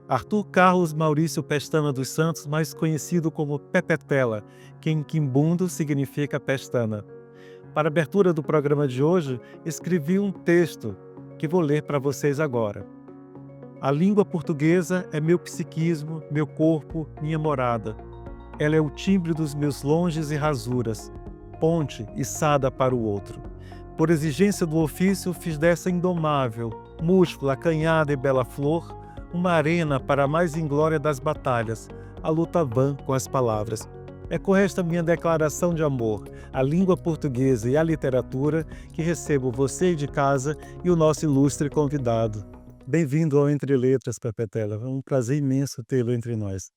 Arthur Carlos Maurício Pestana dos Santos, mais conhecido como Pepetela, que em quimbundo significa pestana. Para a abertura do programa de hoje, escrevi um texto que vou ler para vocês agora. A língua portuguesa é meu psiquismo, meu corpo, minha morada. Ela é o timbre dos meus longes e rasuras, ponte içada para o outro. Por exigência do ofício, fiz dessa indomável, múscula, acanhada e bela flor, uma arena para a mais inglória das batalhas, a luta vã com as palavras. É com esta minha declaração de amor à língua portuguesa e à literatura que recebo você de casa e o nosso ilustre convidado. Bem-vindo ao Entre Letras, Pepetela. É um prazer imenso tê-lo entre nós.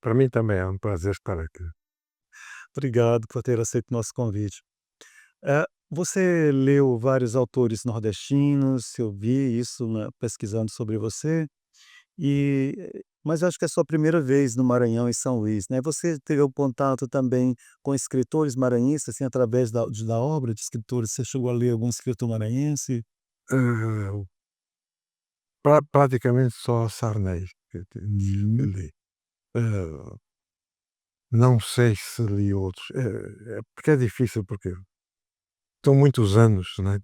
Para mim também é um prazer estar aqui. Obrigado por ter aceito o nosso convite. Você leu vários autores nordestinos, eu vi isso pesquisando sobre você, mas acho que é a sua primeira vez no Maranhão e São Luís, né? Você teve o contato também com escritores maranhenses, assim, através da obra de escritores? Você chegou a ler algum escritor maranhense? Hã, praticamente só Sarney que Uhum. li. Hã, não sei se li outros, porque é difícil, porque são muitos anos, né,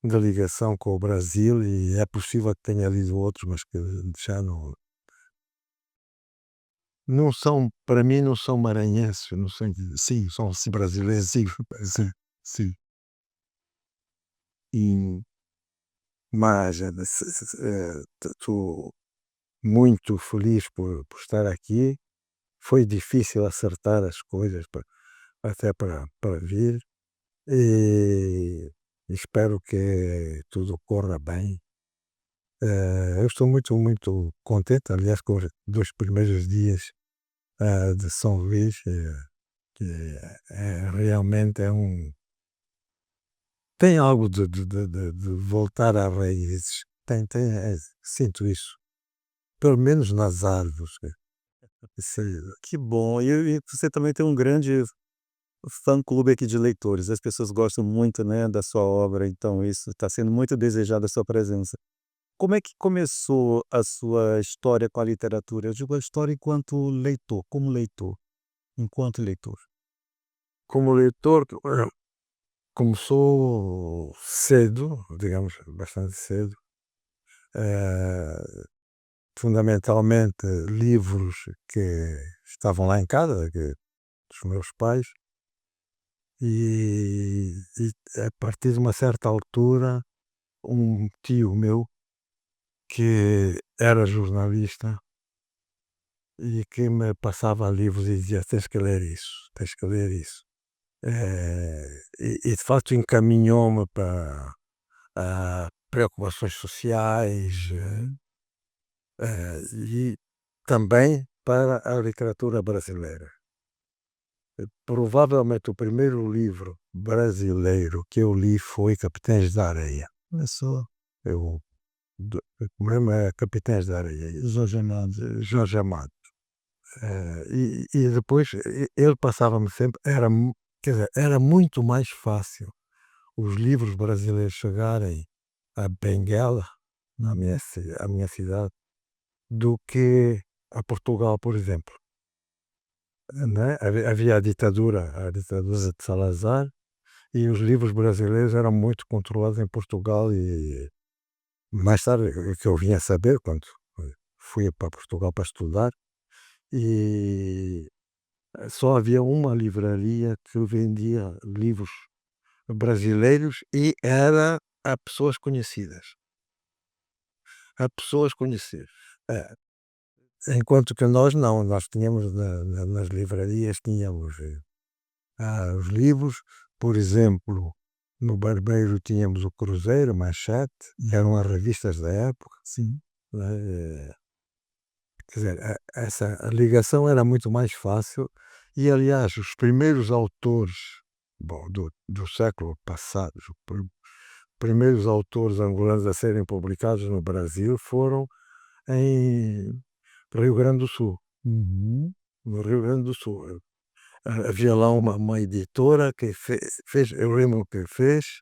de ligação com o Brasil e é possível que tenha lido outros, mas que já não são, para mim não são maranhenses, não sei, sim, são brasileiros, Sim, sim, sim. e mas, estou muito feliz por estar aqui. Foi difícil acertar as coisas até para vir, e espero que tudo corra bem. Eu estou muito, muito contente, aliás, com os 2 primeiros dias, de São Luís, que realmente tem algo de voltar às raízes. Sinto isso, pelo menos nas árvores. Isso aí. Que bom. E você também tem um grande fã-clube aqui de leitores. As pessoas gostam muito, né, da sua obra, então isso está sendo muito desejado a sua presença. Como é que começou a sua história com a literatura? Eu digo a história enquanto leitor, como leitor, enquanto leitor. Como leitor, começou cedo, digamos, bastante cedo. eh, Fundamentalmente livros que estavam lá em casa, dos meus pais, e a partir de uma certa altura, um tio meu, que era jornalista e que me passava livros e dizia: "Tens que ler isso, tens que ler isso". E de facto encaminhou-me para preocupações sociais, e também para a literatura brasileira. Provavelmente o primeiro livro brasileiro que eu li foi Capitães da Areia. Olha só, Eu mesmo é Capitães da Areia, Jorge Amado. Jorge Amado. E depois ele passava-me sempre, quer dizer, era muito mais fácil os livros brasileiros chegarem a Benguela, Uhum. à minha cidade, do que a Portugal, por exemplo, né? Havia a ditadura de Salazar, e os livros brasileiros eram muito controlados em Portugal, e mais tarde o que eu vim a saber quando fui para Portugal para estudar, e só havia uma livraria que vendia livros brasileiros e era a pessoas conhecidas, a pessoas conhecidas. É, enquanto que nós não, nós tínhamos nas livrarias, tínhamos, os livros, por exemplo, no Barbeiro tínhamos o Cruzeiro, Manchete, que eram as revistas da época, Sim. né, quer dizer, essa a ligação era muito mais fácil, e aliás os primeiros autores, bom, do século passado, os primeiros autores angolanos a serem publicados no Brasil foram em Rio Grande do Sul, Uhum. no Rio Grande do Sul. Havia lá uma editora que fez, eu lembro que fez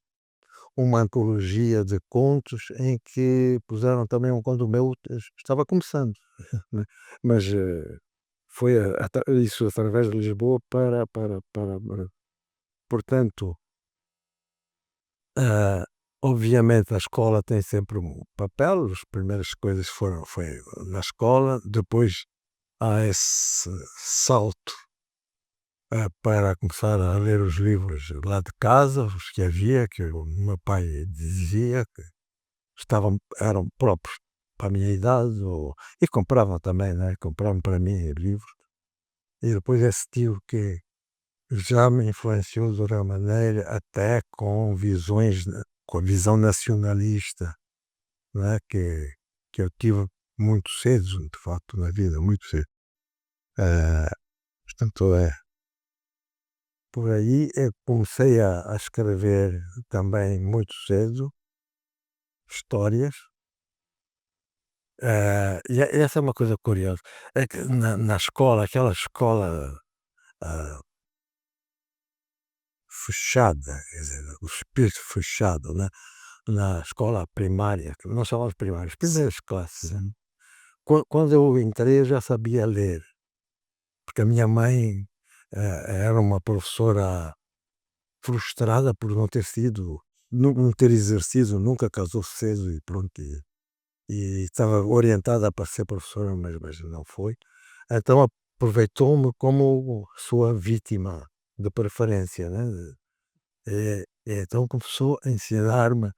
uma antologia de contos em que puseram também um conto meu, estava começando, né, mas, foi isso através de Lisboa portanto, ah, obviamente a escola tem sempre um papel, as primeiras coisas foi na escola, depois há esse salto, para começar a ler os livros lá de casa, os que havia, que o meu pai dizia que eram próprios para a minha idade, e compravam também, né, compravam para mim livros. E depois esse tio que já me influenciou de outra maneira, até com visões, com a visão nacionalista, né, que eu tive muito cedo, de facto, na vida, muito cedo. Eh, Portanto, por aí eu comecei a escrever também muito cedo histórias. Essa é uma coisa curiosa, é que na escola, aquela escola, ah, fechada, quer dizer, o espírito fechado, né, na escola primária, que não chamamos primária, as primeiras classes, né. Sim. Quando eu entrei eu já sabia ler, porque a minha mãe, era uma professora frustrada por não ter exercido, nunca casou cedo e pronto, e estava orientada para ser professora, mas não foi. Então aproveitou-me como sua vítima de preferência, né, então começou a ensinar-me,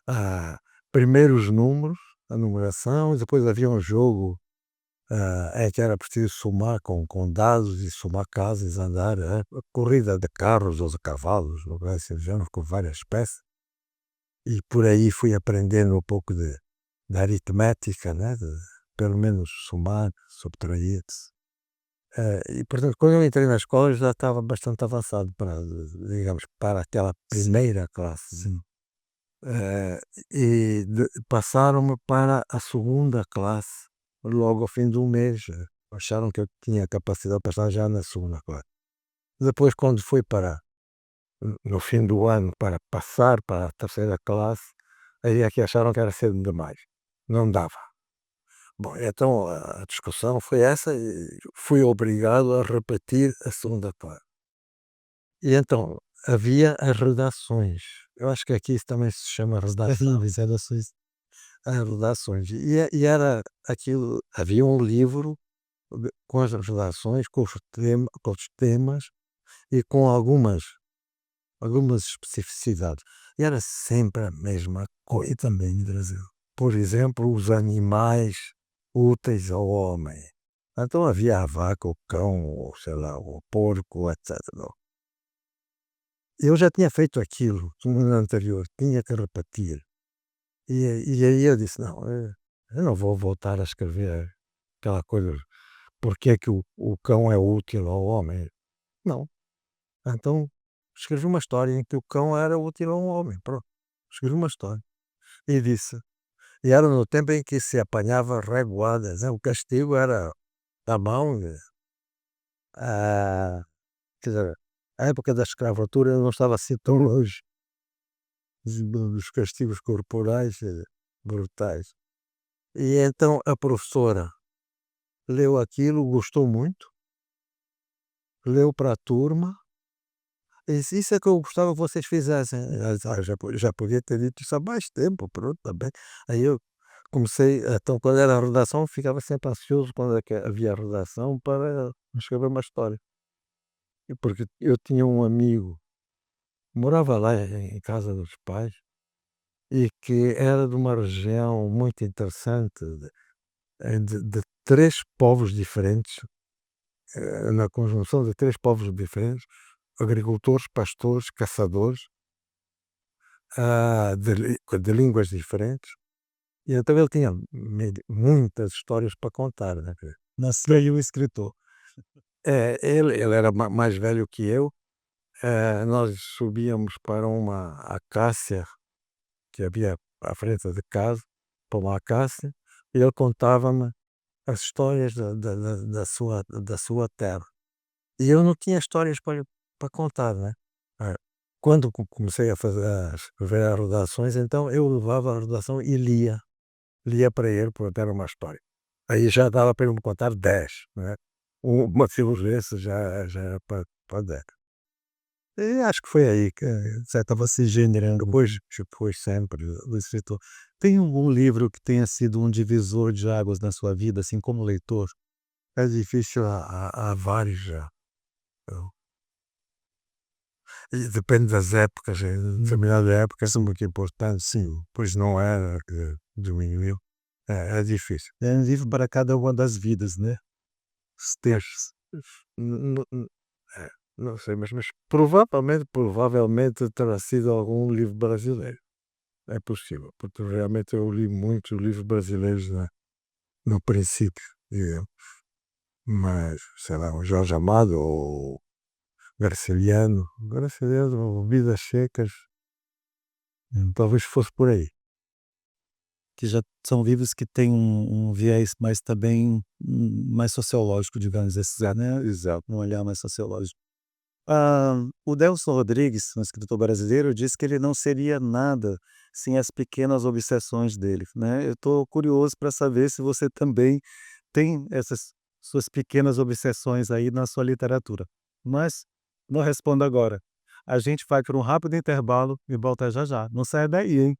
a primeiro os números, a numeração, e depois havia um jogo, em que era preciso somar com dados e somar casas, andar, corrida de carros ou de cavalos, ou coisa assim do género, com várias espécies, e por aí fui aprendendo um pouco de aritmética, né, de pelo menos somar, subtrair. E portanto, quando eu entrei na escola, eu já estava bastante avançado para, digamos, para aquela Sim, primeira classe, né. sim. Passaram-me para a segunda classe logo ao fim do mês, acharam que eu tinha capacidade para estar já na segunda classe. Depois, quando fui para no fim do ano, para passar para a terceira classe, aí é que acharam que era cedo demais, não dava. Bom, então a discussão foi essa e fui obrigado a repetir a segunda classe. E então havia as redações, eu acho que aqui isso também se chama redação. Isso é da Suíça. As redações. E era aquilo, havia um livro com as redações, com os temas e com algumas especificidades. E era sempre a mesma coisa também no Brasil. Por exemplo, os animais úteis ao homem. Então havia a vaca, o cão, ou sei lá, o porco, etc. Não. Eu já tinha feito aquilo no ano anterior, tinha que repetir. E aí eu disse: "Não, eu não vou voltar a escrever aquela coisa, porque é que o cão é útil ao homem?". Não. Então escrevi uma história em que o cão era útil ao homem, pronto. Escrevi uma história e disse, e era no tempo em que se apanhava reguadas, né, o castigo era à mão, ah, quer dizer, a época da escravatura não estava assim tão longe dos castigos corporais, brutais. E então a professora leu aquilo, gostou muito, leu para a turma e disse: "Isso é que eu gostava que vocês fizessem". Ela disse: "Ah, já podia ter dito isso há mais tempo, pronto, está bem". Aí eu comecei, então quando era a redação ficava sempre ansioso quando é que havia a redação para escrever uma história. E porque eu tinha um amigo, morava lá em casa dos pais, e que era de uma região muito interessante, de 3 povos diferentes, na conjunção de 3 povos diferentes, agricultores, pastores, caçadores, de línguas diferentes, e então ele tinha muitas histórias para contar, né, Nasceu aí o escritor. ele era mais velho que eu, nós subíamos para uma acácia que havia à frente de casa, para uma acácia, e ele contava-me as histórias da sua terra. E eu não tinha histórias para contar, né. quando comecei a escrever as redações, então eu levava a redação e lia para ele, para dar uma história. Aí já dava para ele me contar 10, não é? Uma filosofia já era para 10. E acho que foi aí que Você estava se generando. depois sempre Do escritor. Tem algum livro que tenha sido um divisor de águas na sua vida, assim, como leitor? é difícil, há vários já. Eu e depende das épocas, determinada época é muito importante, sim, pois não era, que diminuiu. É difícil. É um livro para cada uma das vidas, né, os Mas textos. é, não sei, mas provavelmente terá sido algum livro brasileiro. É possível, porque realmente eu li muitos livros brasileiros no princípio, digamos, mas sei lá, o Jorge Amado ou Graciliano, Vidas Secas, talvez fosse por aí. Que já são livros que têm um viés mais também, mais sociológico, digamos assim, né, Exato. um olhar mais sociológico. O Delso Rodrigues, um escritor brasileiro, disse que ele não seria nada sem as pequenas obsessões dele, né. Eu estou curioso para saber se você também tem essas suas pequenas obsessões aí na sua literatura. Mas não respondo agora. A gente vai para um rápido intervalo e volta já já. Não saia daí, hein.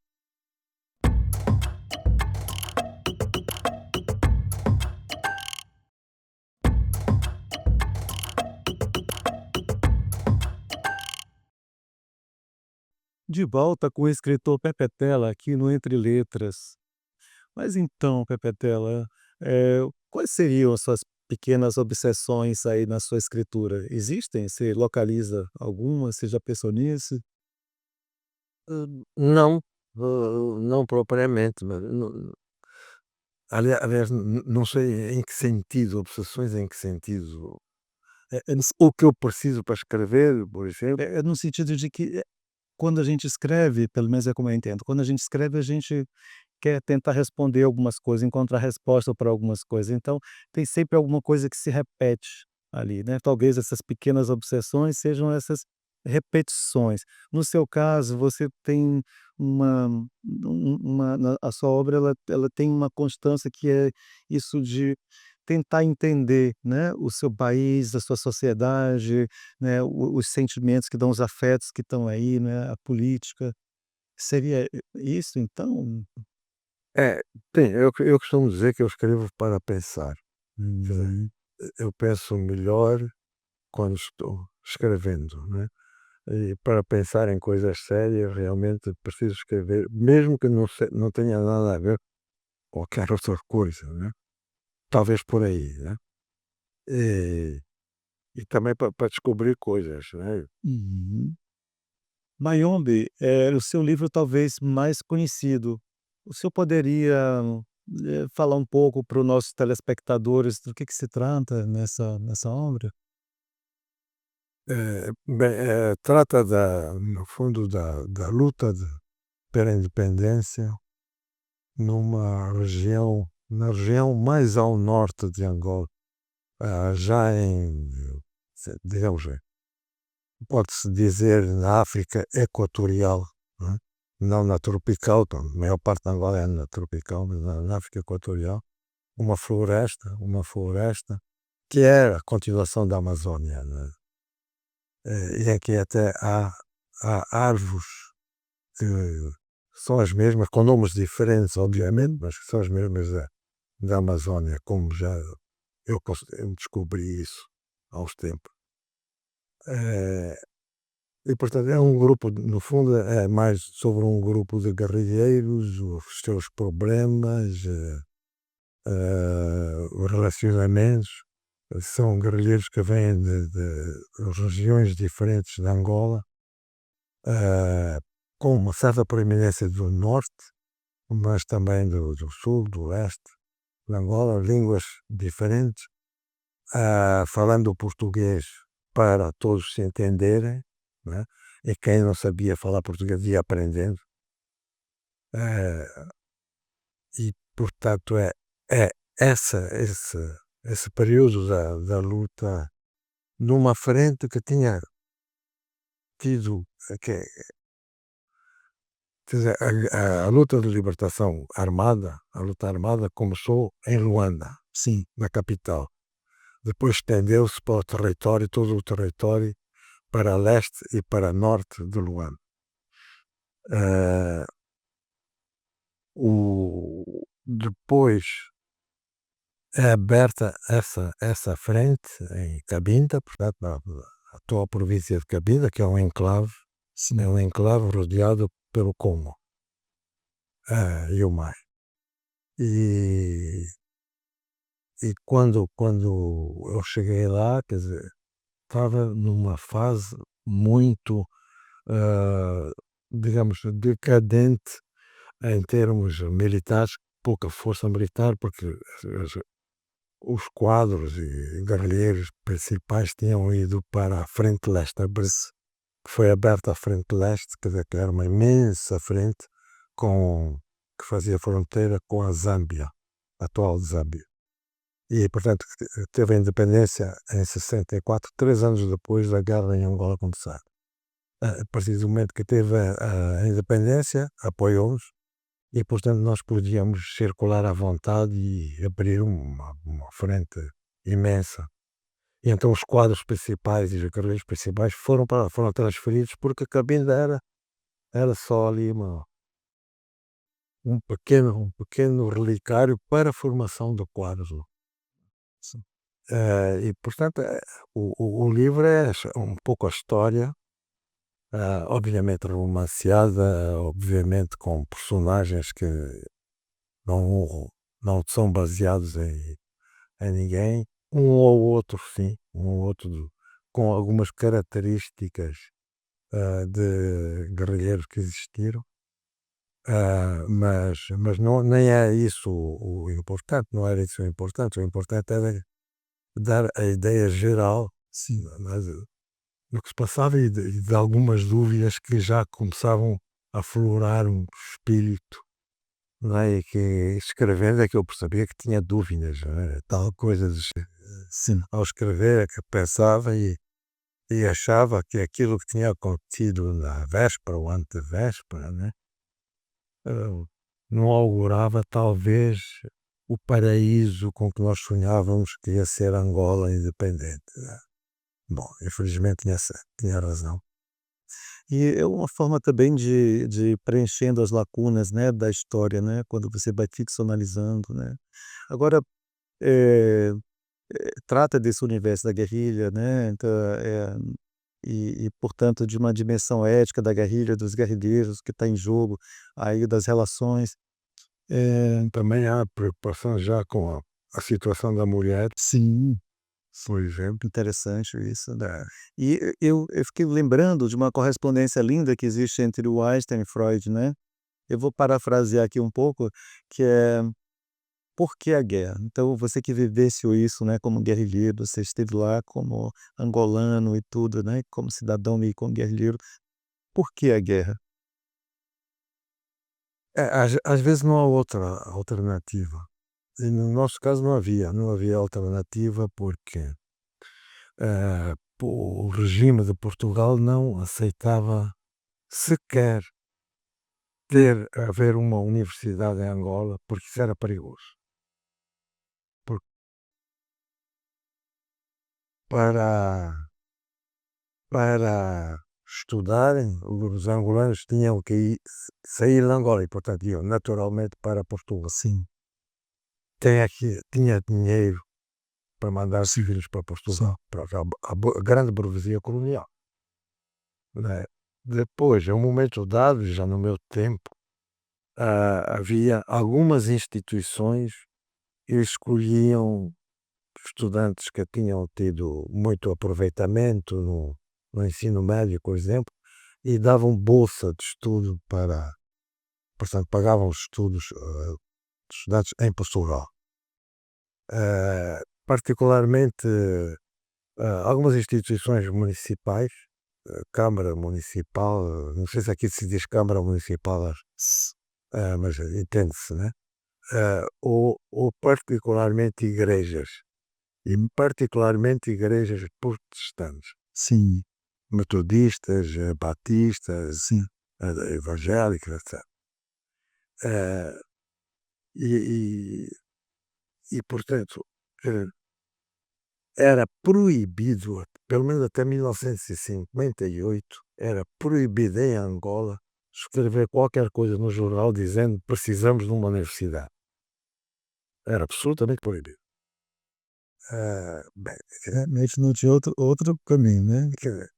De volta com o escritor Pepetela aqui no Entre Letras. Mas então, Pepetela, quais seriam as suas pequenas obsessões aí na sua escritura? Existem? Você localiza alguma? Você já pensou nisso? Não, não propriamente, mas aliás, não sei em que sentido, obsessões em que sentido? É no O que eu preciso para escrever, por exemplo? é no sentido de que, quando a gente escreve, pelo menos é como eu entendo, quando a gente escreve, a gente quer tentar responder algumas coisas, encontrar resposta para algumas coisas, então tem sempre alguma coisa que se repete ali, né, talvez essas pequenas obsessões sejam essas repetições. No seu caso, você tem uma na a sua obra ela tem uma constância que é isso de tentar entender, né, o seu país, a sua sociedade, né, os sentimentos que dão os afetos que estão aí, né, a política. Seria isso então? É, tem, eu costumo dizer que eu escrevo para pensar. Quer dizer, Uhum. eu penso melhor quando estou escrevendo, né, e para pensar em coisas sérias, realmente preciso escrever, mesmo que não tenha nada a ver com qualquer outra coisa, né, talvez por aí, né. E e também para descobrir coisas, né. Uhum. Mayombe é o seu livro talvez mais conhecido. O senhor poderia, falar um pouco para os nossos telespectadores do que se trata nessa obra? Bem, trata no fundo da luta pela independência na região mais ao norte de Angola, já digamos, pode-se dizer na África equatorial, não é? Não na tropical, então, a maior parte de Angola é na tropical, mas na África equatorial, uma floresta que é a continuação da Amazónia, né? E aqui até há árvores que são as mesmas, com nomes diferentes, obviamente, mas que são as mesmas da Amazónia, como já eu descobri isso há uns tempos. Eh, e portanto é um grupo, no fundo é mais sobre um grupo de guerrilheiros, os seus problemas, os relacionamentos. São guerrilheiros que vêm de regiões diferentes de Angola, eh, com uma certa proeminência do norte, mas também do sul, do leste de Angola, línguas diferentes, falando o português para todos se entenderem, né, e quem não sabia falar português ia aprendendo. Eh, e portanto é esse período da luta numa frente que tinha partido que é, quer dizer, a luta de libertação armada, a luta armada começou em Luanda, Sim. na capital. Depois estendeu-se para o território, todo o território, para leste e para norte de Luanda. Eh, Depois é aberta essa frente em Cabinda, portanto, na atual província de Cabinda, que é Sim. um enclave rodeado pelo Congo e o mar. E, e quando eu cheguei lá, quer dizer, estava numa fase muito, ah, digamos, decadente em termos militares, pouca força militar, porque as- os quadros e guerrilheiros principais tinham ido para a frente leste, que foi aberta a frente leste, quer dizer, que era uma imensa frente que fazia fronteira com a Zâmbia, a atual Zâmbia. E, portanto, teve a independência em 64, 3 anos depois da guerra em Angola começar. A partir do momento que teve a independência, apoiou-nos e, portanto, nós podíamos circular à vontade e abrir uma frente imensa. E então os quadros principais e os guerrilheiros principais foram transferidos porque Cabinda era só ali um pequeno relicário para a formação de quadros. Sim. E, portanto, o livro é um pouco a história, obviamente romanceada, obviamente com personagens que não, não são baseados em ninguém, um ou outro, sim, um ou outro com algumas características de guerrilheiros que existiram, mas não, nem é isso o importante, não era isso o importante era dar a ideia geral, Sim. né, do que se passava e de algumas dúvidas que já começavam a aflorar um espírito, não é? E que escrevendo é que eu percebia que tinha dúvidas, não é? Tal coisa Sim. ao escrever é que pensava e achava que aquilo que tinha acontecido na véspera ou antevéspera, né, eh, não augurava talvez o paraíso com que nós sonhávamos que ia ser Angola independente, né. Bom, infelizmente tinha razão. E é uma forma também de ir preenchendo as lacunas, né, da história, né, quando você vai ficcionalizando, né. Agora, eh trata desse universo da guerrilha, né, então, portanto, de uma dimensão ética da guerrilha, dos guerrilheiros que está em jogo, aí das relações. Também há preocupação já com a situação da mulher, Sim, por exemplo. interessante isso, né. É, E eu fiquei lembrando de uma correspondência linda que existe entre o Einstein e Freud, né. Eu vou parafrasear aqui um pouco, que é: "Por que a guerra?". Então você que vivenciou isso, né, como guerrilheiro, você esteve lá como angolano e tudo, né, como cidadão e como guerrilheiro. Por que a guerra? às vezes não há outra alternativa. E no nosso caso não havia alternativa porque o regime de Portugal não aceitava sequer haver uma universidade em Angola, porque isso era perigoso. Por- para, para estudarem, os angolanos tinham que sair de Angola e, portanto, iam naturalmente para Portugal. Sim, Tinha dinheiro para mandar os sim, filhos para sim, Portugal, para a grande burguesia colonial, né. Depois, a um momento dado, já no meu tempo, havia algumas instituições que escolhiam estudantes que tinham tido muito aproveitamento no ensino médio, por exemplo, e davam bolsa de estudo portanto, pagavam os estudos, dos estudantes em Portugal. Particularmente, algumas instituições municipais, Câmara Municipal, não sei se aqui se diz Câmara Municipal, s mas entende-se, né? Ou particularmente igrejas, e particularmente igrejas protestantes. sim. metodistas, batistas, sim. evangélicos, etc. Eh, e, portanto, eh, era proibido, pelo menos até 1958, era proibido em Angola escrever qualquer coisa no jornal dizendo precisamos de uma universidade. Era absolutamente proibido. Bem, Realmente não tinha outro caminho, né? quer dizer,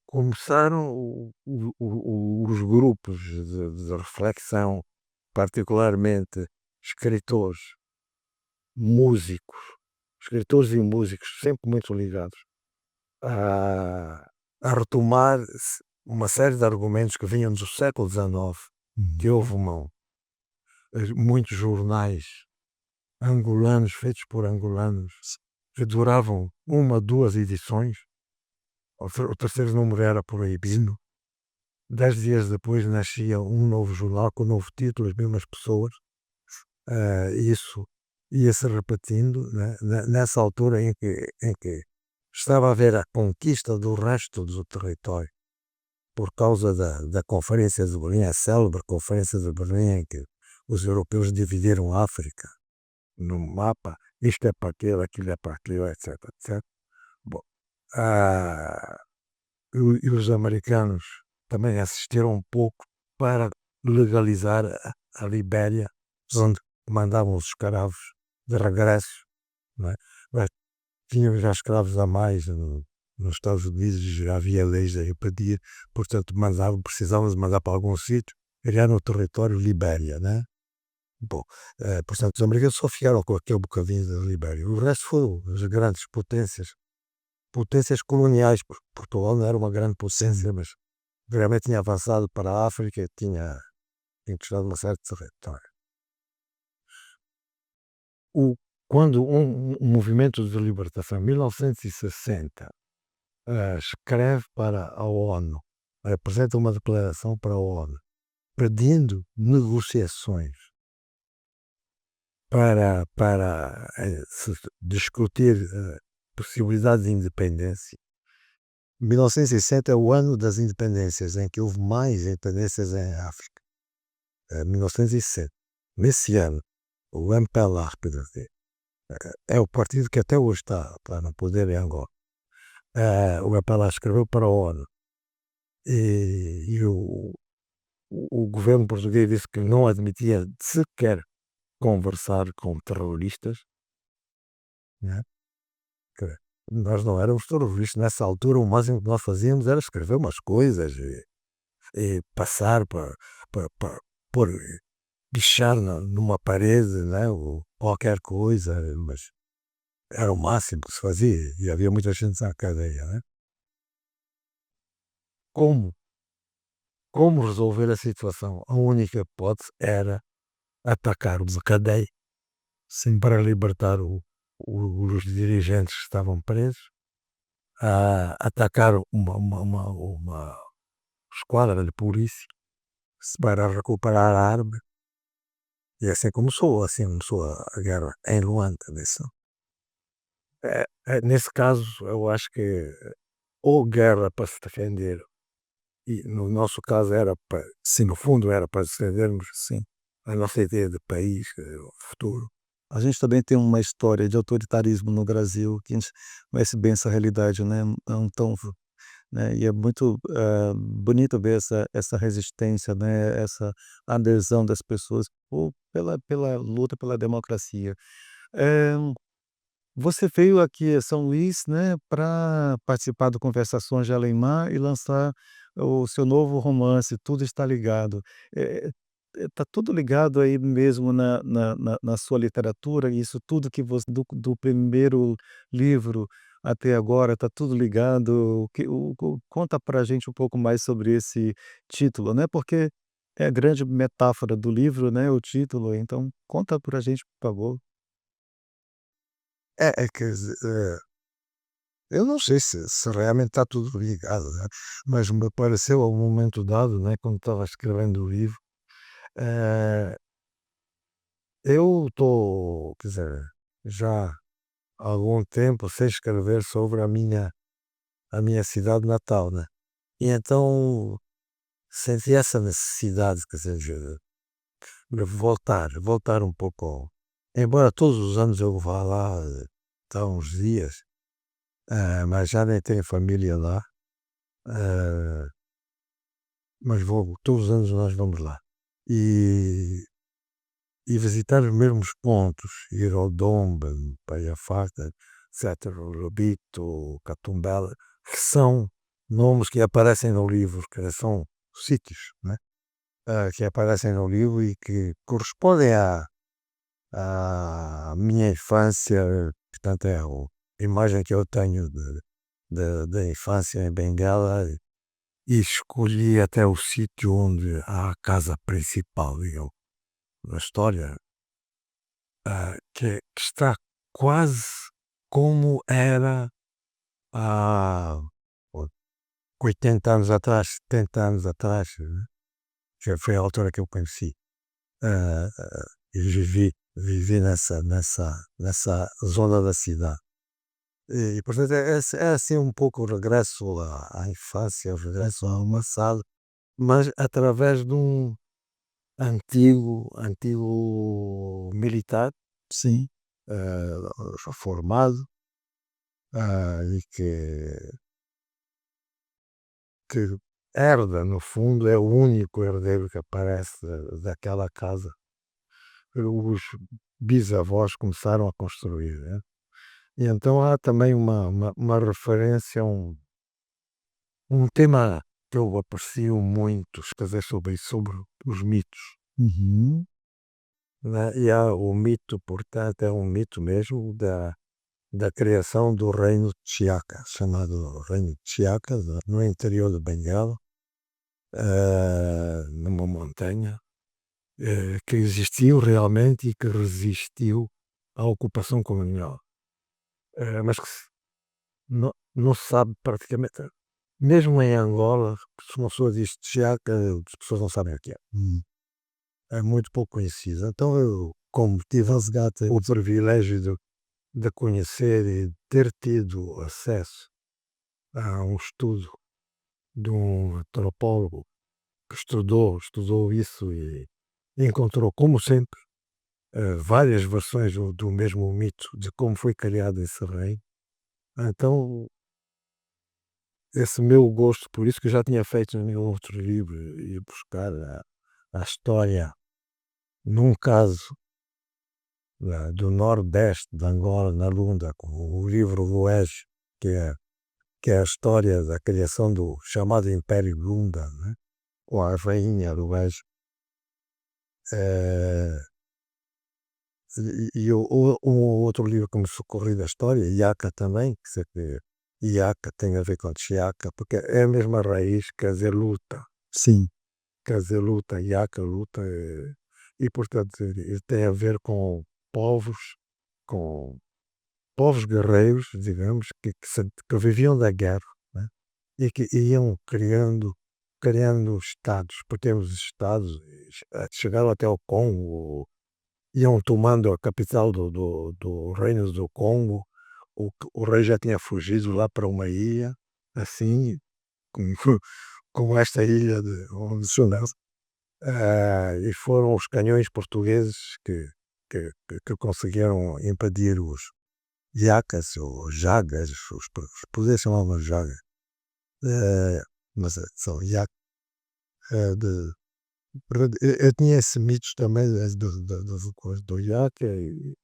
começaram os grupos de reflexão, particularmente escritores, músicos, escritores e músicos sempre muito ligados, a, a retomar uma série de argumentos que vinham do século XIX, Uhum. que houve muitos jornais angolanos, feitos por angolanos, que duravam uma, duas edições. O terceiro número era proibido. 10 dias depois nascia um novo jornal com um novo título, as mesmas pessoas. Isso ia-se repetindo, né? Nessa altura em que estava a haver a conquista do resto do território por causa da Conferência de Berlim, a célebre Conferência de Berlim, em que os europeus dividiram a África no mapa, isto é para aquilo é para aquilo, etc, etc. Bom, ah, e os americanos também assistiram um pouco para legalizar a Libéria, onde mandavam os escravos de regresso, não é? Mas tinham já escravos a mais nos Estados Unidos, já havia leis a impedir, portanto precisavam de mandar para algum sítio, criaram o território Libéria, né? Bom, portanto, os americanos só ficaram com aquele bocadinho da Libéria. O resto foram as grandes potências coloniais, porque Portugal não era uma grande potência, mas realmente tinha avançado para a África e tinha conquistado uma série de território. O, quando um movimento de libertação, em 1960, escreve para a ONU, apresenta uma declaração para a ONU, pedindo negociações para se discutir a possibilidade de independência. 1960 é o ano das independências, em que houve mais independências em África. 1960. Nesse ano, o MPLA, é o partido que até hoje está no poder em Angola. O MPLA escreveu para a ONU e o governo português disse que não admitia sequer conversar com terroristas, né? Que nós não éramos terroristas nessa altura, o máximo que nós fazíamos era escrever umas coisas e passar para pôr, pichar numa parede, né? Ou qualquer coisa, mas era o máximo que se fazia e havia muita gente na cadeia, né? Como, como resolver a situação? A única hipótese era atacar uma cadeia, sim, para libertar os dirigentes que estavam presos, atacar uma esquadra de polícia para recuperar a arma. E assim começou a guerra em Luanda. Nesse caso, eu acho que ou guerra para se defender, e no nosso caso era para, sim, no fundo era para defendermos, sim, a nossa ideia de país, o futuro. A gente também tem uma história de autoritarismo no Brasil que a gente conhece bem essa realidade, né? Então, né? E é muito bonito ver essa resistência, né? Essa adesão das pessoas pela luta pela democracia. Eh, Você veio aqui a São Luís, né, para participar do Conversações de Além-Mar e lançar o seu novo romance, Tudo Está Ligado. Tá tudo ligado aí mesmo na sua literatura, isso tudo que você do primeiro livro até agora, tá tudo ligado. O conta pra gente um pouco mais sobre esse título, né, porque é a grande metáfora do livro, né, o título, então conta pra gente, por favor. Quer dizer, eu não sei se realmente está tudo ligado, né? Mas me pareceu a um momento dado, né, quando estava escrevendo o livro, eh, eu estou, quer dizer, já há algum tempo sem escrever sobre a minha a minha cidade natal, né. E então senti essa necessidade, quer dizer, de voltar um pouco embora todos os anos eu vá lá, há uns dias, mas já nem tenho família lá, eh, mas vou todos os anos nós vamos lá. E visitar os mesmos pontos, ir ao Domba, Baía Farta, etcétera, o Lobito, o Catumbela, que são nomes que aparecem no livro, que são sítios, né, que aparecem no livro e que correspondem à minha infância, portanto é a imagem que eu tenho da infância em Benguela e escolhi até o sítio onde há a casa principal, digamos, da história. Que está quase como era há o 80 anos atrás, 70 anos atrás, né, que foi a altura que eu conheci, e vivi nessa zona da cidade. E portanto é assim um pouco o regresso à infância, o regresso ao passado, mas através de um antigo militar, Sim. reformado, e que herda, no fundo, é o único herdeiro que aparece daquela casa. Os bisavós começaram a construir, né? E então há também uma referência a um tema que eu aprecio muito escrever sobre isso, sobre os mitos, Uhum. né? E há o mito, portanto, é um mito mesmo da criação do reino de Chiaca, chamado reino de Chiaca, no interior de Bengala, numa montanha, que existiu realmente e que resistiu à ocupação colonial. Mas que não se sabe praticamente, mesmo em Angola, se uma pessoa diz Chiaca, as pessoas não sabem o que é. É muito pouco conhecido. Então eu, como tive o privilégio de conhecer e de ter tido acesso a um estudo de um antropólogo que estudou isso e encontrou, como sempre, várias versões do mesmo mito de como foi criado esse reino. Então, esse meu gosto, por isso que eu já tinha feito no meu outro livro, ir buscar a história, num caso do Nordeste de Angola, na Lunda, com o livro Lués, que é, que é a história da criação do chamado Império Lunda, né? Com a rainha Lués. eh, um outro livro que me socorreu da história, Iaca também, que sei que Iaca tem a ver com Chiaca, porque é a mesma raiz, quer dizer luta, Sim. quer dizer luta, Iaca, luta, e portanto tem a ver povos, com povos guerreiros, digamos, que viviam da guerra, né? E que iam criando estados, pequenos estados, chegaram até ao Congo, iam tomando a capital do reino do Congo. O rei já tinha fugido lá para uma ilha, assim, com, com esta ilha de onde se nasce, e foram os canhões portugueses que conseguiram impedir os Iacas ou Jagas, os portugueses chamavam Jagas, mas são Iacas. De, portanto, eu tinha esse mitos também do Iaca, e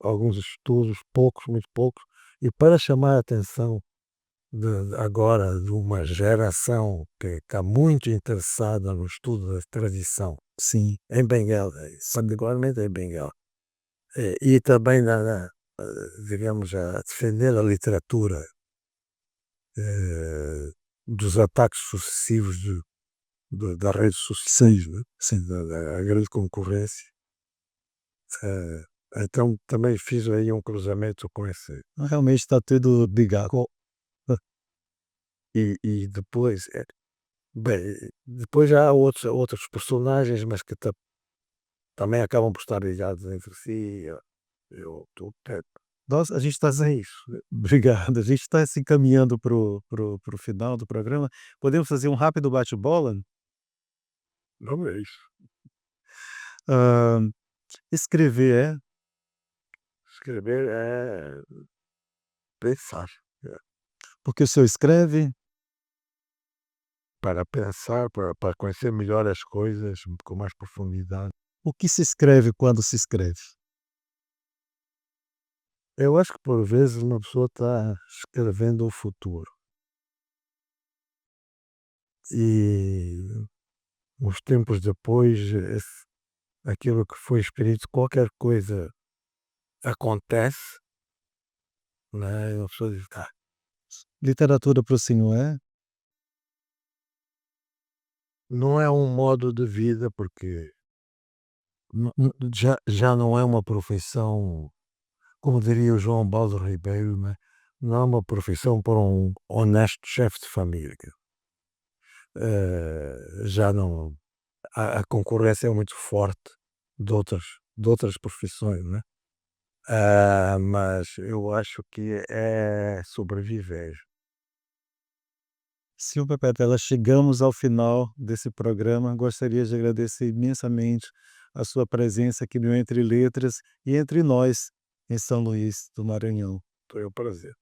alguns estudos, poucos, muito poucos, e para chamar a atenção agora de uma geração que está muito interessada no estudo da tradição, Sim. em Benguela, particularmente em Benguela, e também digamos, a defender a literatura, dos ataques sucessivos das redes sociais, né? Sim. Da grande concorrência. Então também fiz aí um cruzamento com esse. Realmente está tudo ligado. co- e depois, bem, depois já há outros personagens, mas também acabam por estar ligados entre si. Eu, Nossa, a gente está Mas é isso. obrigado, a gente está se encaminhando para o final do programa. Podemos fazer um rápido bate-bola? Não é isso. Hã, escrever é Escrever é pensar. É. porque o senhor escreve? Para pensar, para conhecer melhor as coisas com mais profundidade. O que se escreve quando se escreve? Eu acho que por vezes uma pessoa está escrevendo o futuro e uns tempos depois aquilo que foi escrito, qualquer coisa acontece, né, e a pessoa diz: "Ah, Literatura para o senhor é? não é um modo de vida", porque já não é uma profissão, como diria o João Baldo Ribeiro, né, não é uma profissão para um honesto chefe de família. Já não, a concorrência é muito forte de outras profissões, né. Mas eu acho que é sobreviver. Senhor Pepetela, chegamos ao final desse programa. Gostaria de agradecer imensamente a sua presença aqui no Entre Letras e entre nós, em São Luís do Maranhão. Foi um prazer.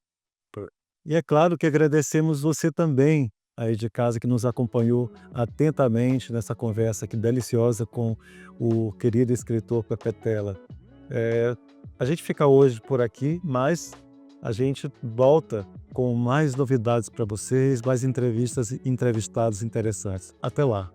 Pra E é claro que agradecemos você também, aí de casa, que nos acompanhou atentamente nessa conversa aqui deliciosa com o querido escritor Pepetela. Eh, a gente fica hoje por aqui, mas a gente volta com mais novidades para vocês, mais entrevistas e entrevistados interessantes. Até lá.